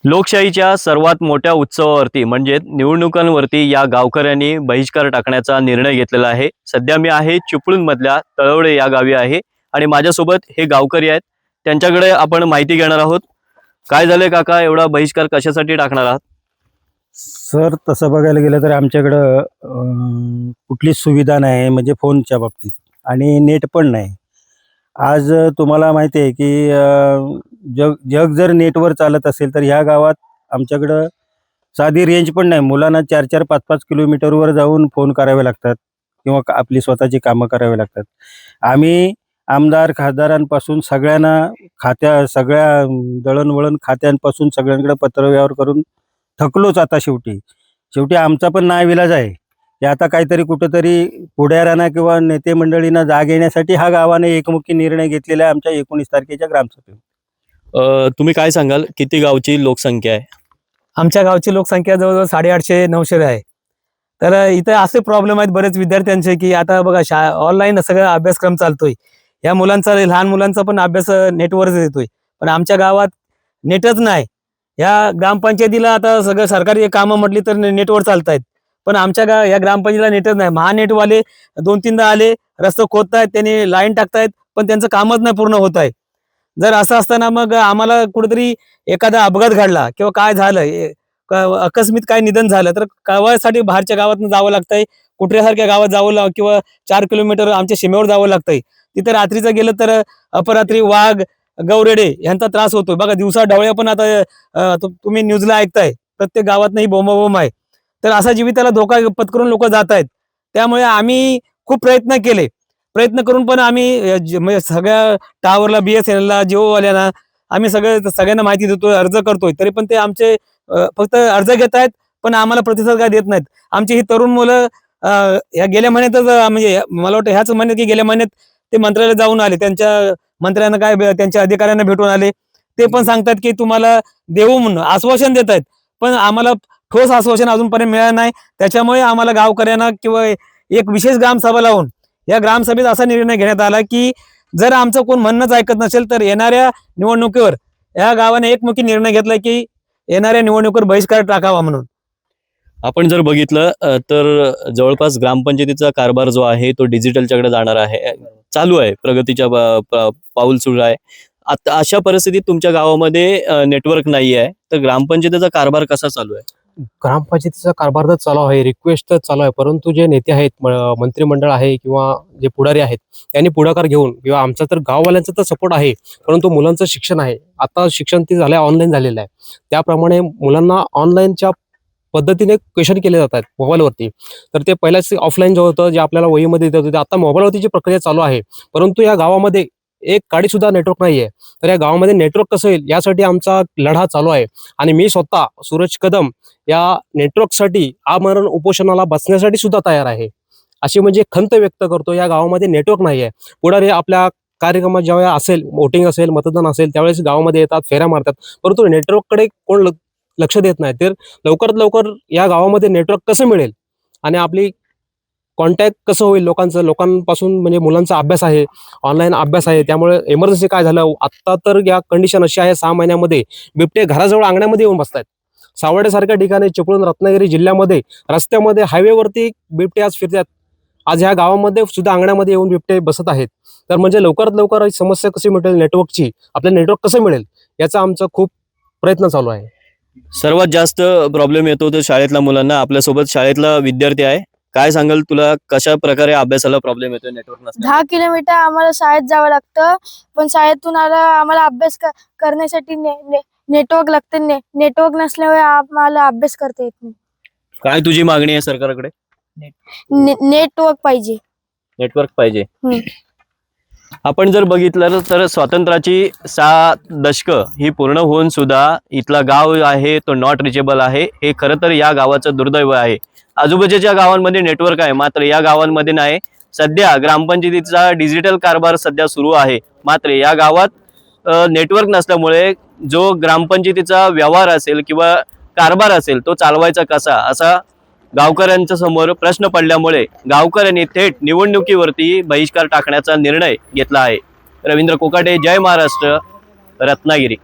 लोकशाहीच्या सर्वात मोठ्या उत्सवावरती म्हणजे निवडणुकांवरती या गावकऱ्यांनी बहिष्कार टाकण्याचा निर्णय घेतलेला आहे। सध्या मी आहे चिपळूणमधल्या तळवडे या गावी आहे आणि माझ्यासोबत हे गावकरी आहेत। त्यांच्याकडे आपण माहिती घेणार आहोत। काय झाले काका, एवढा बहिष्कार कशासाठी टाकणार आहात? सर, तसं बघायला गेलं तर आमच्याकडं कुठलीच सुविधा नाही, म्हणजे फोनच्या बाबतीत, आणि नेट पण नाही। आज तुम्हाला माहिती आहे की जग जग जर नेटवर चालत असेल तर ह्या गावात आमच्याकडं साधी रेंज पण नाही। मुलांना 4-4, 5-5 किलोमीटरवर जाऊन फोन करावे लागतात किंवा आपली स्वतःची कामं करावी लागतात। आम्ही आमदार खासदारांपासून सगळ्यांना सगळ्या दळणवळण खात्यांपासून सगळ्यांकडे पत्रव्यवहार करून थकलोच आता। शेवटी शेवटी आमचा पण नाईलाज आहे की आता काहीतरी कुठंतरी पुढाऱ्यांना किंवा नेते मंडळींना जाग येण्यासाठी हा गावाने एकमुखी निर्णय घेतलेला आहे आमच्या 19 तारखेच्या ग्रामसभेत। तुम्ही काय सांगाल, किती गावची लोकसंख्या आहे? आमच्या गावची लोकसंख्या जवळजवळ 850-900 आहे। तर इथे असे प्रॉब्लेम आहेत बरेच विद्यार्थ्यांचे की आता बघा ऑनलाईन सगळा अभ्यासक्रम चालतोय। या मुलांचा, लहान मुलांचा पण अभ्यास नेटवरच येतोय, पण आमच्या गावात नेटच नाही। या ग्रामपंचायतीला आता सगळं सरकारी कामं म्हटली तर नेटवर चालतायत, पण आमच्या या ग्रामपंचायतीला नेटच नाही। महानेटवाले 2-3दा आले, रस्ते खोदतायत, त्यांनी लाईन टाकतायत, पण त्यांचं कामच नाही पूर्ण होत आहे। जर असं असताना मग आम्हाला कुठेतरी एखादा अपघात घडला किंवा काय झालं, अकस्मित काय निधन झालं तर कळवायसाठी बाहेरच्या गावातून जावं लागतंय, कुठल्यासारख्या गावात जावं किंवा 4 किलोमीटर आमच्या सीमेवर जावं लागतंय। तिथे रात्रीचं गेलं तर अपरात्री वाघ, गौरेडे यांचा त्रास होतोय। बघा, दिवसा ढवळ्या पण आता तुम्ही न्यूजला ऐकताय, प्रत्येक गावात ही बोंबाबोंब आहे। तर असा जीविताला धोका पत्करून लोक जात आहेत। त्यामुळे आम्ही खूप प्रयत्न करून पण आम्ही म्हणजे सगळ्या टावरला, BSNL ला, जिओवाल्यांना आम्ही सगळ्यांना माहिती देतोय, अर्ज करतोय, तरी पण ते आमचे फक्त अर्ज घेत आहेत, पण आम्हाला प्रतिसाद काय देत नाहीत। आमची ही तरुण मुलं या गेल्या महिन्यातच, म्हणजे मला वाटतं ह्याच महिन्यात की गेल्या महिन्यात ते मंत्रालयात जाऊन आले, त्यांच्या मंत्र्यांना त्यांच्या अधिकाऱ्यांना भेटून आले। ते पण सांगतात की तुम्हाला देऊ म्हणून आश्वासन देत आहेत, पण आम्हाला ठोस आश्वासन अजूनपर्यंत मिळालं नाही। त्याच्यामुळे आम्हाला गावकऱ्यांना किंवा एक विशेष ग्रामसभा लावून या ग्रामसभेत असा निर्णय घेण्यात आला की जर आमचं कोण म्हणणंच ऐकत नसेल तर येणाऱ्या निवडणुकीवर या गावाने एकमुखी निर्णय घेतला की येणाऱ्या निवडणुकीवर बहिष्कार टाकावा म्हणून। आपण जर बघितलं तर जवळपास ग्रामपंचायतीचा कारभार जो आहे तो डिजिटलच्याकडे जाणार आहे, चालू आहे, प्रगतीच्या पाऊल सुरू आहे। आता अशा परिस्थितीत तुमच्या गावामध्ये नेटवर्क नाही आहे, तर ग्रामपंचायतीचा कारभार कसा चालू आहे? ग्रामपंचायतीचा कारभार तर चालू आहे, रिक्वेस्ट तर चालू आहे, परंतु जे नेते आहेत, मंत्रिमंडळ आहे किंवा जे पुढारी आहेत, त्यांनी पुढाकार घेऊन किंवा आमचा तर गाववाल्यांचा तर सपोर्ट आहे, परंतु मुलांचं शिक्षण आहे, आता शिक्षण ते झालं ऑनलाईन झालेलं आहे। त्याप्रमाणे मुलांना ऑनलाईनच्या पद्धतीने क्वेश्चन केले जातात मोबाईलवरती। तर ते पहिल्याच ऑफलाईन जे होतं, जे आपल्याला वहीमध्ये देत होते, आता मोबाईलवरती प्रक्रिया चालू आहे। परंतु या गावामध्ये एक काडी सुद्धा नेटवर्क नाहीये। तर या गावामध्ये नेटवर्क कसं येईल यासाठी आमचा लढा चालू आहे, आणि मी स्वतः सूरज कदम या नेटवर्कसाठी आमरण उपोषणाला बसण्यासाठी सुद्धा तयार आहे। अशी म्हणजे खंत व्यक्त करतो, या गावामध्ये नेटवर्क नाहीये। पुढारी आपल्या कार्यक्रमात जेव्हा असेल, वोटिंग असेल, मतदान असेल, त्यावेळेस गावामध्ये येतात, फेऱ्या मारतात, परंतु नेटवर्ककडे कोण लक्ष देत नाही। तर लवकरात लवकर या गावामध्ये नेटवर्क कसं मिळेल आणि आपली कॉन्टॅक्ट कसं होईल लोकांपासून, म्हणजे मुलांचा अभ्यास आहे, ऑनलाईन अभ्यास आहे। त्यामुळे इमर्जन्सी काय झालं आता तर या कंडिशन अशी आहे, 6 महिन्यामध्ये बिबटे घराजवळ अंगणामध्ये येऊन बसतायत। सावर्डेसारख्या ठिकाणी, चिपळूण रत्नागिरी जिल्ह्यामध्ये रस्त्यामध्ये, हायवेवरती बिबटे आज फिरतात। आज ह्या गावामध्ये सुद्धा अंगणामध्ये येऊन बिबटे बसत आहेत। तर म्हणजे लवकरात लवकर ही समस्या कशी मिटेल नेटवर्कची, आपल्याला नेटवर्क कसं मिळेल याचा आमचा खूप प्रयत्न चालू आहे। सर्वात जास्त प्रॉब्लेम येतो तो शाळेतल्या मुलांना। आपल्यासोबत शाळेतला विद्यार्थी आहे, काय सांगाल, तुला कशा प्रकारे अभ्यासाला प्रॉब्लेम येतो नेटवर्क नसल्यामुळे? 10 किलोमीटर आम्हाला शाळेत जावं लागतं, पण शाळेतून आम्हाला अभ्यास करण्यासाठी नेटवर्क लागतं। नेटवर्क नसल्यामुळे आम्हाला अभ्यास करता येत नाही। काय तुझी मागणी आहे सरकारकडे? नेटवर्क पाहिजे। नेटवर्क पाहिजे। आपण जर बघितलं तर स्वातंत्र्याची 6 दशकं ही पूर्ण होऊन सुद्धा इथला गाव आहे तो नॉट रिचेबल आहे। हे खरं तर या गावाचं दुर्दैव आहे। आजूबाजूच्या गावांमध्ये नेटवर्क आहे, मात्र या गावांमध्ये नाही। सध्या ग्रामपंचायतीचा डिजिटल कारभार सध्या सुरू आहे, मात्र या गावात नेटवर्क नसल्यामुळे जो ग्रामपंचायतीचा व्यवहार असेल किंवा कारभार असेल तो चालवायचा कसा, असा गावकऱ्यांच्या समोर प्रश्न पडल्यामुळे गावकऱ्यांनी थेट निवडणुकीवरती बहिष्कार टाकण्याचा निर्णय घेतला आहे। रवींद्र कोकाटे, जय महाराष्ट्र, रत्नागिरी।